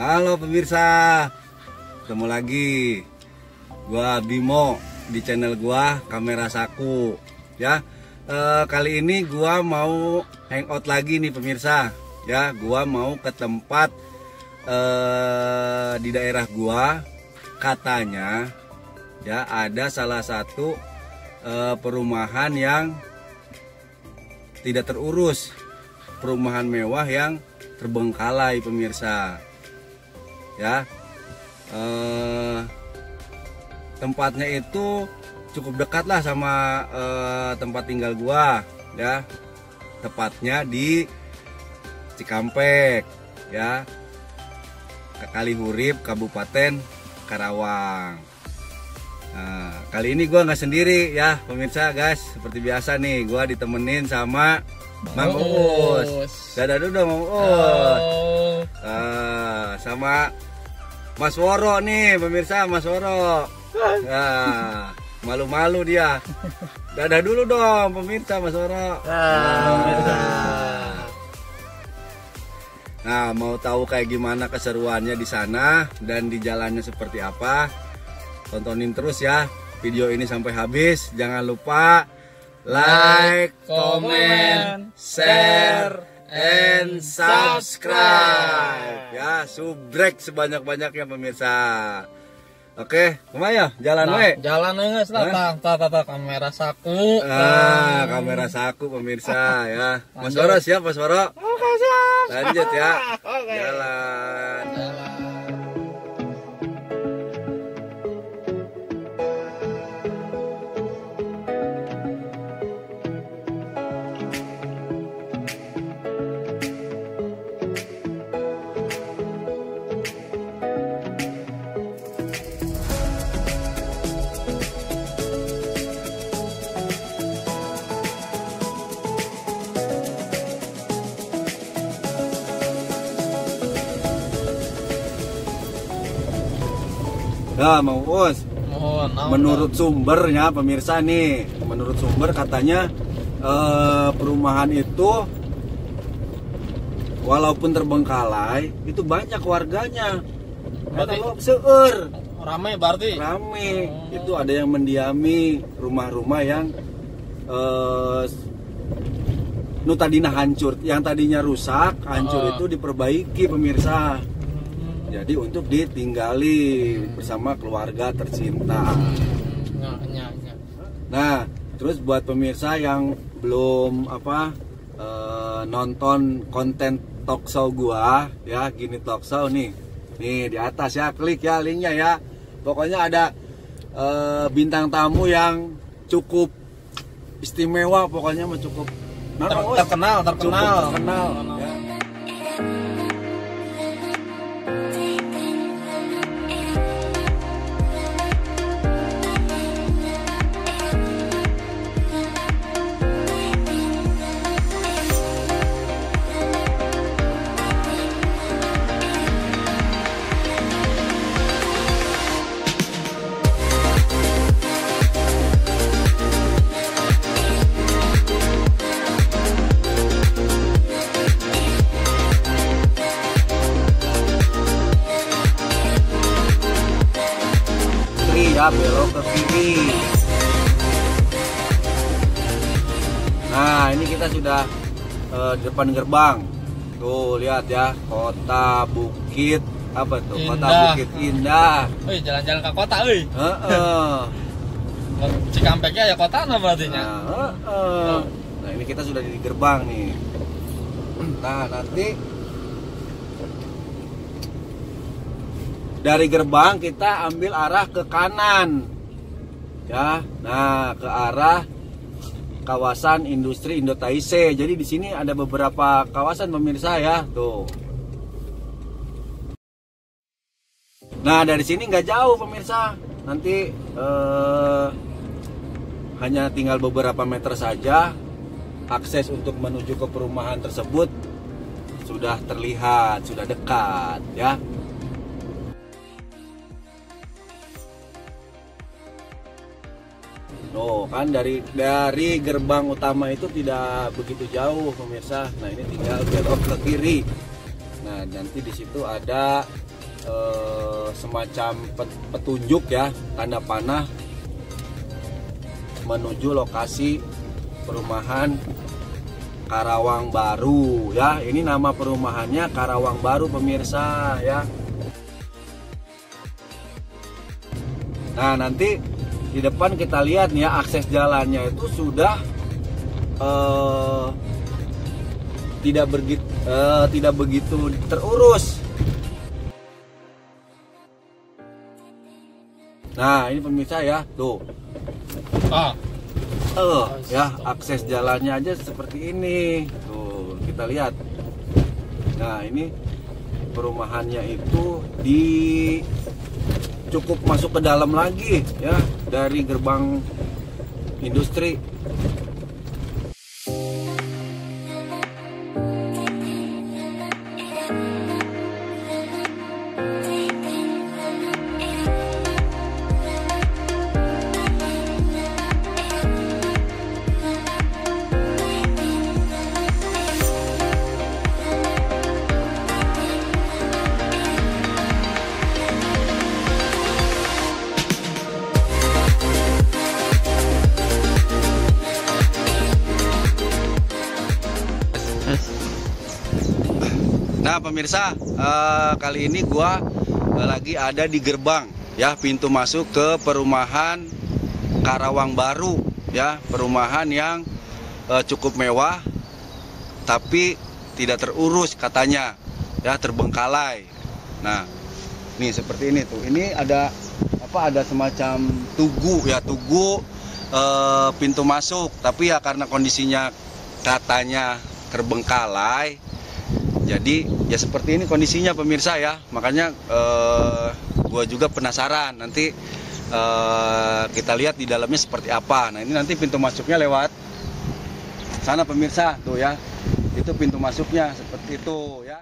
Halo pemirsa, ketemu lagi gua Bimo di channel gua Kamera Saku ya. Kali ini gua mau hangout lagi nih pemirsa ya. Gua mau ke tempat di daerah gua, katanya ya ada salah satu perumahan yang tidak terurus, perumahan mewah yang terbengkalai pemirsa ya. Tempatnya itu cukup dekat lah sama tempat tinggal gua ya, tepatnya di Cikampek ya, Kalihurip, Kabupaten Karawang. Nah, kali ini gua nggak sendiri ya pemirsa guys, seperti biasa nih gua ditemenin sama Mang Uus. Dadah dulu dong Mang Uus. Sama Mas Woro nih pemirsa, Mas Woro. Nah, malu-malu dia. Dadah dulu dong pemirsa Mas Woro. Nah, mau tahu kayak gimana keseruannya di sana dan di jalannya seperti apa? Tontonin terus ya video ini sampai habis. Jangan lupa like, comment, share, and subscribe ya, subrek sebanyak-banyaknya pemirsa. Oke, kemana ya? Jalan we? Jalan nges lah, Kamera Saku. Kamera Saku pemirsa ya. Mas Woro siap Mas Woro? Oke, siap. Lanjut ya. Jalan. Nah, Mang Uus, menurut sumbernya pemirsa nih, menurut sumber katanya perumahan itu walaupun terbengkalai itu banyak warganya. Berarti seueur. Ramai berarti? Ramai. Itu ada yang mendiami rumah-rumah yang tadinya hancur, yang tadinya rusak, hancur itu diperbaiki pemirsa. Jadi untuk ditinggali bersama keluarga tercinta. Nah, terus buat pemirsa yang belum nonton konten talkshow gua ya, gini talkshow nih di atas ya, klik ya linknya ya. Pokoknya ada bintang tamu yang cukup istimewa, pokoknya cukup terkenal ya. Nah, ini kita sudah di depan gerbang. Tuh, lihat ya, Kota Bukit apa tuh? Indah. Kota Bukit Indah. Wih, jalan-jalan ke kota, wih. Heeh. Cikampeknya ya kota apa berarti nya? Nah, ini kita sudah di gerbang nih. Nah, nanti dari gerbang kita ambil arah ke kanan. Ya. Nah, ke arah kawasan industri Indotaise. Jadi di sini ada beberapa kawasan pemirsa ya, tuh. Nah, dari sini nggak jauh pemirsa. Nanti hanya tinggal beberapa meter saja. Akses untuk menuju ke perumahan tersebut sudah terlihat, sudah dekat ya. Oh, kan dari gerbang utama itu tidak begitu jauh pemirsa. Nah, ini tinggal belok ke kiri. Nah, nanti di situ ada semacam petunjuk ya, tanda panah menuju lokasi perumahan Karawang Baru ya. Ini nama perumahannya Karawang Baru pemirsa ya. Nah, nanti di depan kita lihat nih ya, akses jalannya itu sudah tidak begitu terurus. Nah, ini pemirsa ya, tuh. Ya, akses jalannya aja seperti ini. Tuh, kita lihat. Nah, ini perumahannya itu cukup masuk ke dalam lagi ya, dari gerbang industri. Nah pemirsa, kali ini gua lagi ada di gerbang ya, pintu masuk ke perumahan Karawang Baru ya, perumahan yang cukup mewah tapi tidak terurus katanya ya, terbengkalai. Nah, nih seperti ini tuh. Ini ada apa? Ada semacam tugu ya, tugu pintu masuk, tapi ya karena kondisinya katanya terbengkalai. Jadi ya seperti ini kondisinya pemirsa ya, makanya gue juga penasaran nanti kita lihat di dalamnya seperti apa. Nah, ini nanti pintu masuknya lewat sana pemirsa tuh ya, itu pintu masuknya seperti itu ya.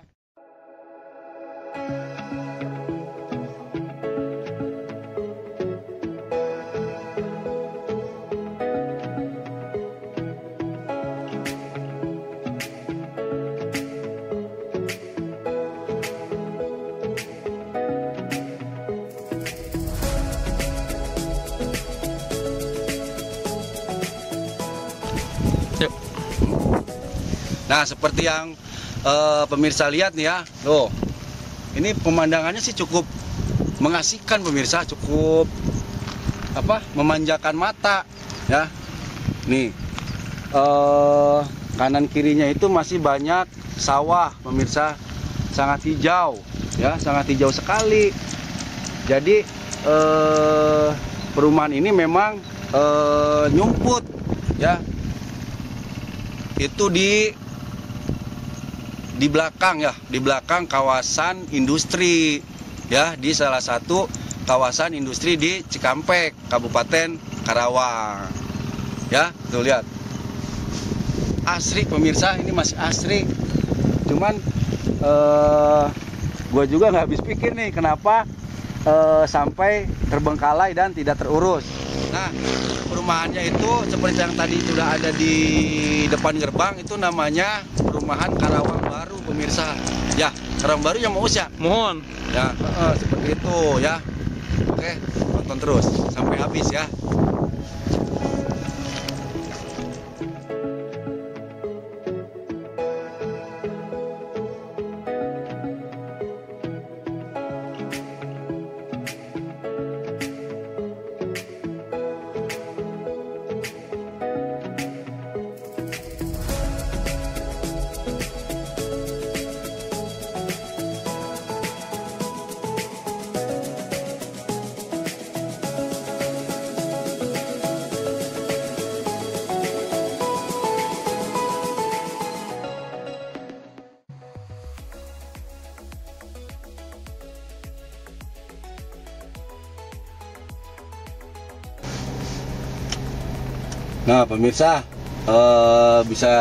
Nah, seperti yang pemirsa lihat nih ya, loh, ini pemandangannya sih cukup mengasihkan pemirsa, cukup apa, memanjakan mata ya. Nih, kanan kirinya itu masih banyak sawah pemirsa, sangat hijau ya, sangat hijau sekali. Jadi perumahan ini memang nyumput ya, itu di belakang ya, di belakang kawasan industri ya, di salah satu kawasan industri di Cikampek, Kabupaten Karawang ya. Tuh lihat, asri pemirsa, ini masih asri. Cuman gue juga nggak habis pikir nih kenapa sampai terbengkalai dan tidak terurus. Nah, perumahannya itu seperti yang tadi sudah ada di depan gerbang, itu namanya perumahan Karawang Baru pemirsa ya. Karawang Baru yang mau ya, Mohon ya seperti itu ya. Oke, tonton terus sampai habis ya. Nah pemirsa, bisa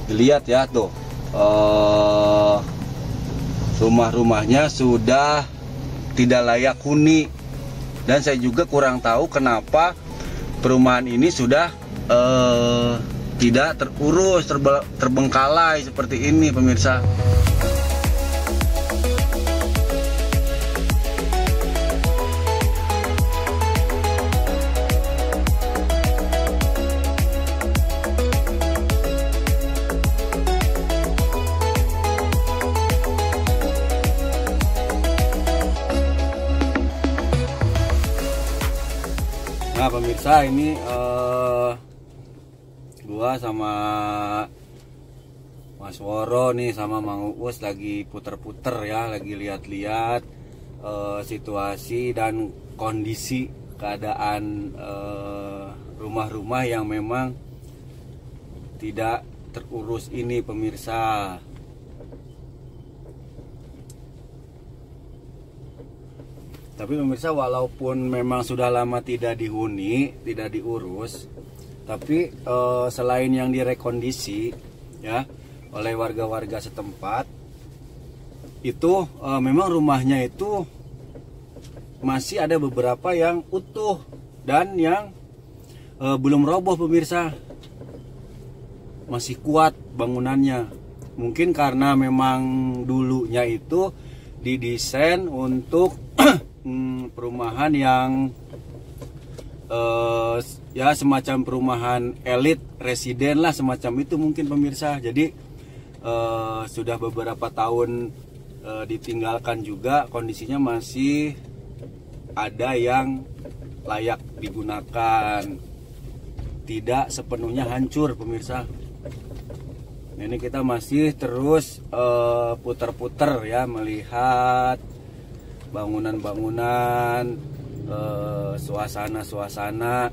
dilihat ya tuh, rumah-rumahnya sudah tidak layak huni. Dan saya juga kurang tahu kenapa perumahan ini sudah tidak terurus, terbengkalai seperti ini pemirsa. Nah pemirsa, ini gua sama Mas Woro nih sama Mang Uus lagi puter-puter ya, lagi lihat-lihat situasi dan kondisi keadaan rumah-rumah yang memang tidak terurus ini pemirsa. Tapi pemirsa, walaupun memang sudah lama tidak dihuni, tidak diurus, tapi selain yang direkondisi ya oleh warga-warga setempat, itu memang rumahnya itu masih ada beberapa yang utuh dan yang belum roboh pemirsa, masih kuat bangunannya. Mungkin karena memang dulunya itu didesain untuk perumahan yang ya semacam perumahan elit residen lah, semacam itu mungkin pemirsa. Jadi sudah beberapa tahun ditinggalkan juga, kondisinya masih ada yang layak digunakan, tidak sepenuhnya hancur pemirsa. Ini kita masih terus putar-putar ya, melihat bangunan-bangunan, suasana-suasana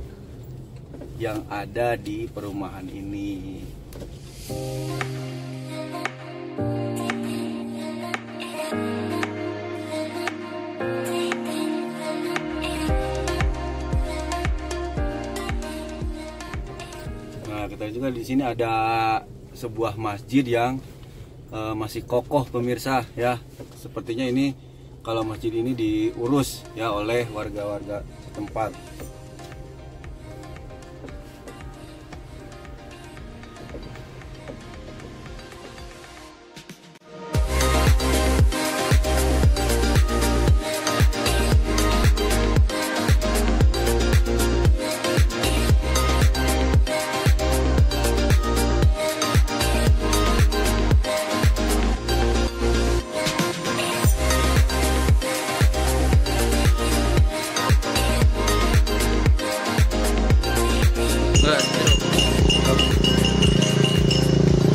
yang ada di perumahan ini. Nah, kita juga di sini ada sebuah masjid yang masih kokoh pemirsa ya. Sepertinya ini, kalau masjid ini diurus ya oleh warga-warga setempat.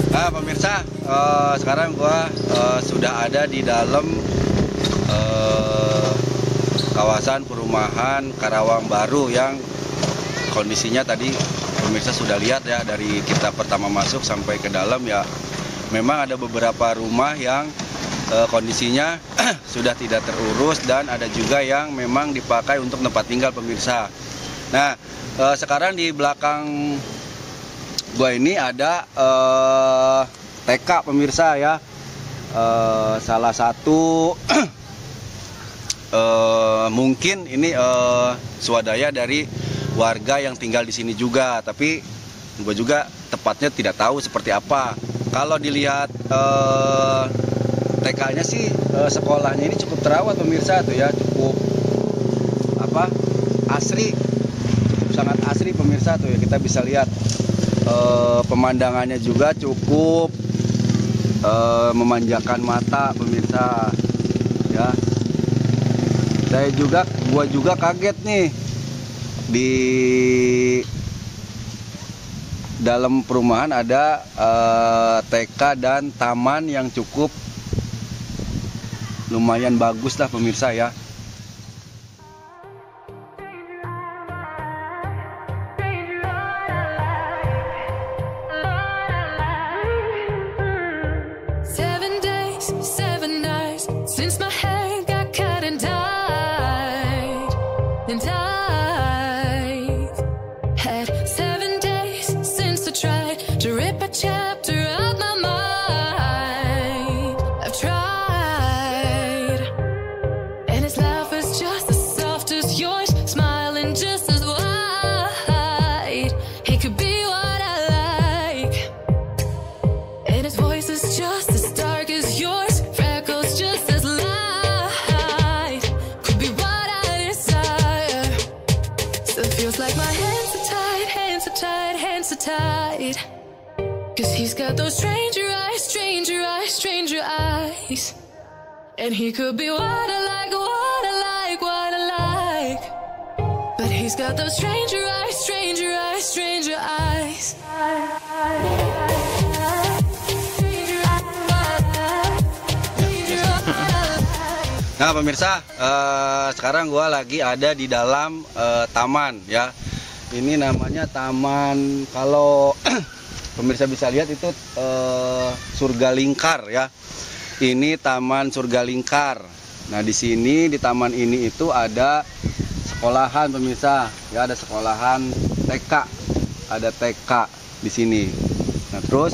Nah pemirsa, sekarang gua sudah ada di dalam kawasan perumahan Karawang Baru yang kondisinya tadi pemirsa sudah lihat ya, dari kita pertama masuk sampai ke dalam ya, memang ada beberapa rumah yang kondisinya sudah tidak terurus dan ada juga yang memang dipakai untuk tempat tinggal pemirsa. Nah sekarang di belakang gua ini ada TK pemirsa ya, salah satu mungkin ini swadaya dari warga yang tinggal di sini juga, tapi gue juga tepatnya tidak tahu seperti apa. Kalau dilihat TK-nya sih, sekolahnya ini cukup terawat pemirsa tuh ya, cukup asri, cukup sangat asri pemirsa tuh ya, kita bisa lihat pemandangannya juga cukup memanjakan mata pemirsa ya. Gua juga kaget nih, di dalam perumahan ada TK dan taman yang cukup lumayan bagus lah pemirsa ya. And I've had hands are tied. 'Cause he's got those stranger eyes, stranger eyes, stranger eyes. And he could be what I like, what I like, what I like. But he's got those stranger eyes, stranger eyes, stranger eyes. Nah pemirsa, sekarang gua lagi ada di dalam taman ya. Ini namanya taman, kalau pemirsa bisa lihat itu Surga Lingkar ya. Ini Taman Surga Lingkar. Nah di sini di taman ini itu ada sekolahan pemirsa ya, ada sekolahan TK, ada TK di sini. Nah terus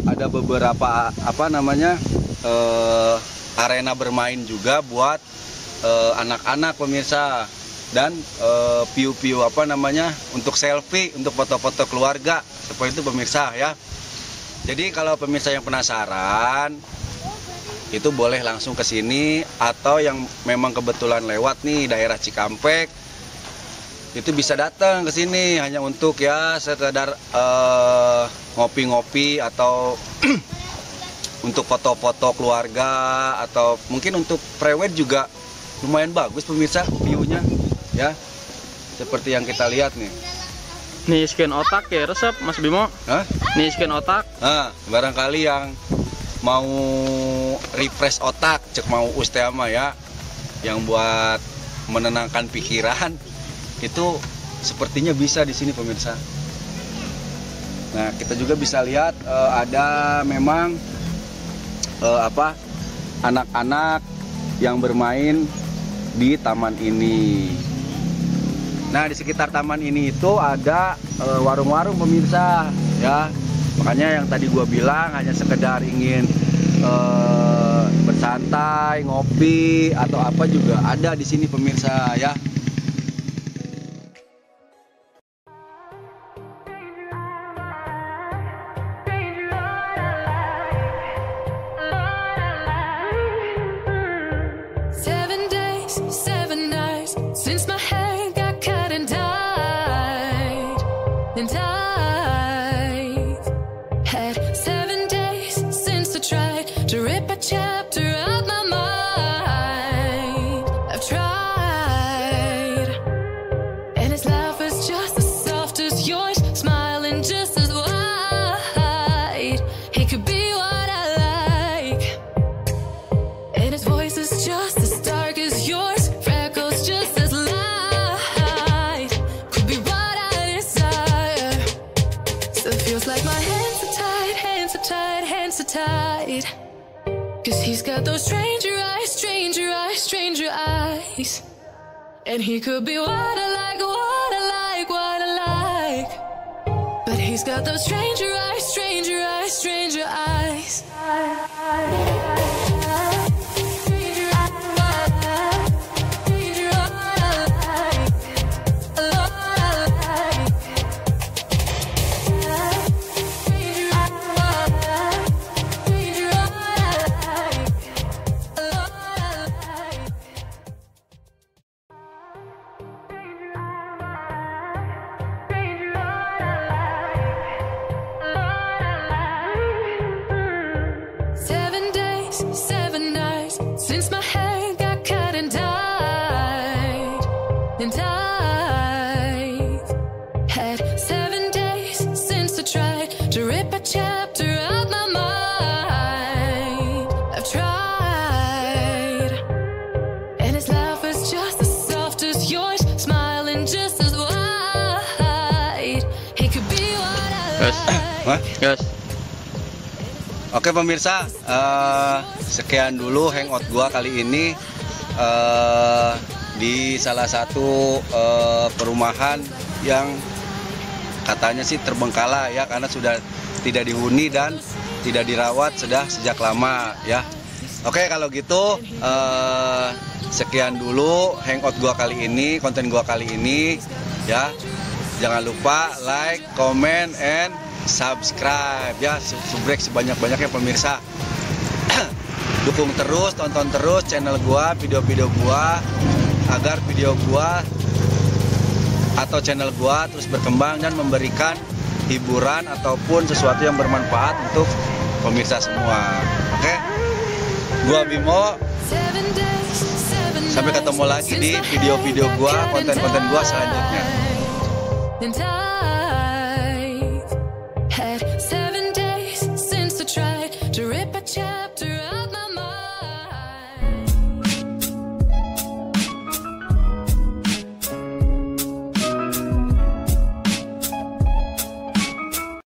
ada beberapa arena bermain juga buat anak-anak pemirsa, dan piu-piu untuk selfie, untuk foto-foto keluarga seperti itu pemirsa ya. Jadi kalau pemirsa yang penasaran itu boleh langsung ke sini, atau yang memang kebetulan lewat nih daerah Cikampek itu bisa datang ke sini hanya untuk ya sekedar ngopi-ngopi atau untuk foto-foto keluarga, atau mungkin untuk prewed juga lumayan bagus pemirsa view-nya ya, seperti yang kita lihat nih. Nih scan otak ya resep Mas Bimo. Hah? Nih scan otak. Nah, barangkali yang mau refresh otak, cek mau Ustema ya, yang buat menenangkan pikiran, itu sepertinya bisa di sini pemirsa. Nah, kita juga bisa lihat ada memang anak-anak yang bermain di taman ini. Nah di sekitar taman ini itu ada warung-warung pemirsa ya. Makanya yang tadi gua bilang hanya sekedar ingin bersantai, ngopi atau apa juga ada di sini pemirsa ya. Tied, 'cause he's got those stranger eyes, stranger eyes, stranger eyes. And he could be what I like, what I like, what I like. But he's got those stranger eyes, stranger eyes, stranger eyes. And I've had 7 days since I tried to rip a chapter out my mind. I've tried, and his laugh is just as soft as yours, smiling just as wide. He could be what I like. Yes. Oke pemirsa, sekian dulu hangout gua kali ini di salah satu perumahan yang katanya sih terbengkalai ya, karena sudah tidak dihuni dan tidak dirawat sudah sejak lama ya. Oke kalau gitu sekian dulu hangout gua kali ini, konten gua kali ini ya. Jangan lupa like, comment, and subscribe ya, subrek sebanyak-banyaknya pemirsa. Dukung terus, tonton terus channel gua, video-video gua, agar video gua atau channel gua terus berkembang dan memberikan hiburan ataupun sesuatu yang bermanfaat untuk pemirsa semua. Oke? Gua Bimo. Sampai ketemu lagi di video-video gua, konten-konten gua selanjutnya. And I